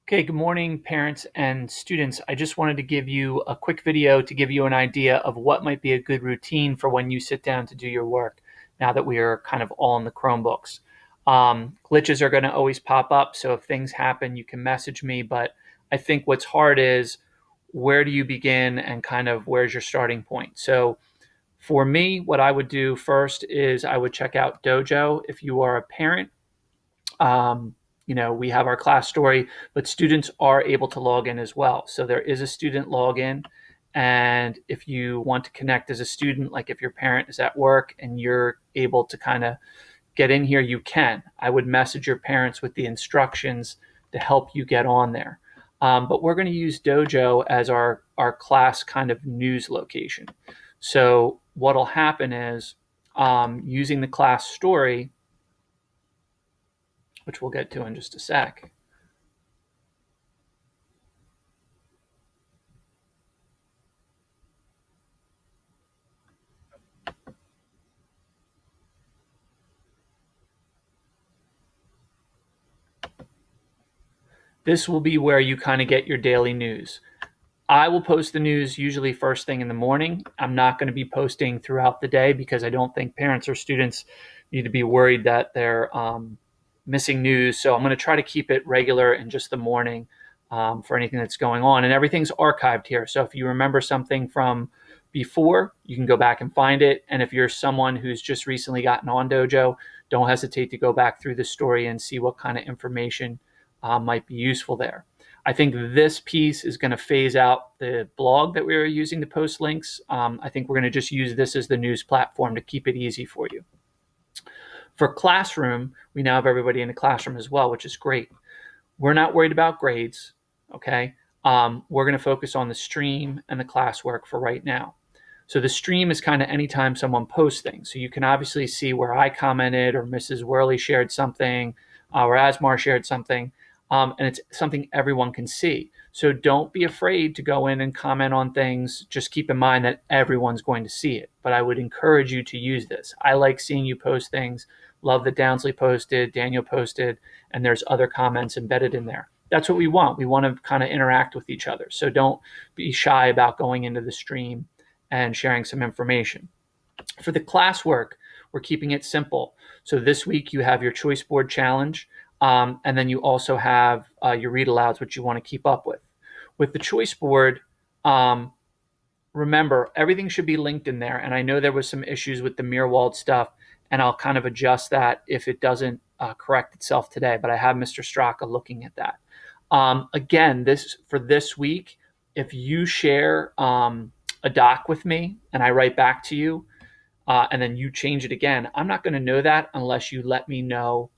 Okay, good morning, parents and students. I just wanted to give you a quick video to give you an idea of what might be a good routine for when you sit down to do your work now that we are kind of all in the Chromebooks. Glitches are going to always pop up, so if things happen, you can message me, but I think what's hard is where do you begin and kind of where's your starting point? So for me, what I would do first is I would check out Dojo. If you are a parent, um, we have our class story, but students are able to log in as well. So there is a student login. And if you want to connect as a student, like if your parent is at work and you're able to kind of get in here, you can. I would message your parents with the instructions to help you get on there. But we're going to use Dojo as our class kind of news location. So what'll happen is using the class story, which we'll get to in just a sec. This will be where you kind of get your daily news. I will post the news usually first thing in the morning. I'm not going to be posting throughout the day because I don't think parents or students need to be worried that they're missing news. So I'm going to try to keep it regular in just the morning for anything that's going on. And everything's archived here. So if you remember something from before, you can go back and find it. And if you're someone who's just recently gotten on Dojo, don't hesitate to go back through the story and see what kind of information might be useful there. I think this piece is going to phase out the blog that we were using to post links. I think we're going to just use this as the news platform to keep it easy for you. For classroom, we now have everybody in the classroom as well, which is great. We're not worried about grades, okay? We're going to focus on the stream and the classwork for right now. So the stream is kind of anytime someone posts things. So you can obviously see where I commented or Mrs. Worley shared something or Asmar shared something. And it's something everyone can see. So don't be afraid to go in and comment on things. Just keep in mind that everyone's going to see it. But I would encourage you to use this. I like seeing you post things. Love that Downsley posted, Daniel posted, and there's other comments embedded in there. That's what we want. We want to kind of interact with each other. So don't be shy about going into the stream and sharing some information. For the classwork, we're keeping it simple. So this week you have your choice board challenge. And then you also have your read alouds, which you want to keep up with. With the choice board, remember, everything should be linked in there. And I know there was some issues with the Mirwald stuff, and I'll kind of adjust that if it doesn't correct itself today. But I have Mr. Straka looking at that. Again, for this week, if you share a doc with me and I write back to you, and then you change it again, I'm not going to know that unless you let me know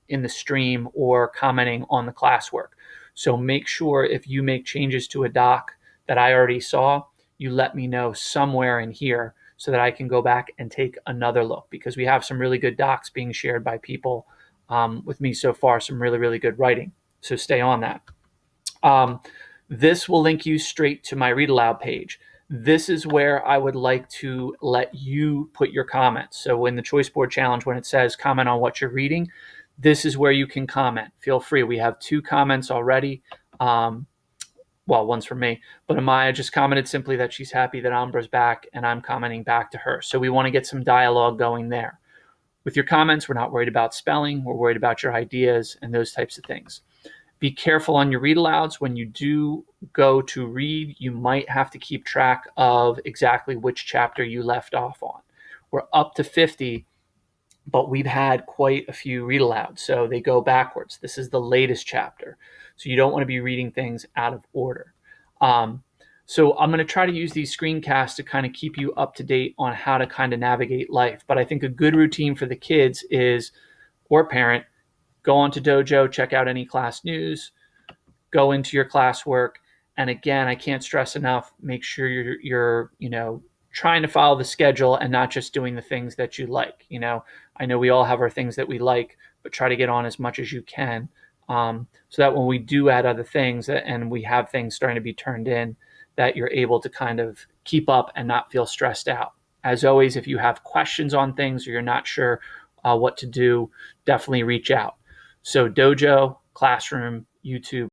in the stream or commenting on the classwork. So make sure if you make changes to a doc that I already saw, you let me know somewhere in here so that I can go back and take another look, because we have some really good docs being shared by people with me so far, some really, really good writing. So stay on that. This will link you straight to my read aloud page. This is where I would like to let you put your comments. So in the choice board challenge, when it says comment on what you're reading, this is where you can comment. Feel free. We have 2 comments already. Well, one's from me, but Amaya just commented simply that she's happy that Ambra's back, and I'm commenting back to her. So we want to get some dialogue going there. With your comments, we're not worried about spelling. We're worried about your ideas and those types of things. Be careful on your read alouds. When you do go to read, you might have to keep track of exactly which chapter you left off on. We're up to 50, but we've had quite a few read alouds, so they go backwards. This is the latest chapter, so you don't want to be reading things out of order. So I'm going to try to use these screencasts to kind of keep you up to date on how to kind of navigate life. But I think a good routine for the kids is, or parent, go onto Dojo, check out any class news, go into your classwork. And again, I can't stress enough, make sure you're trying to follow the schedule and not just doing the things that you like. I know we all have our things that we like, but try to get on as much as you can, so that when we do add other things and we have things starting to be turned in, that you're able to kind of keep up and not feel stressed out. As always, if you have questions on things or you're not sure what to do, definitely reach out. So Dojo, Classroom, YouTube.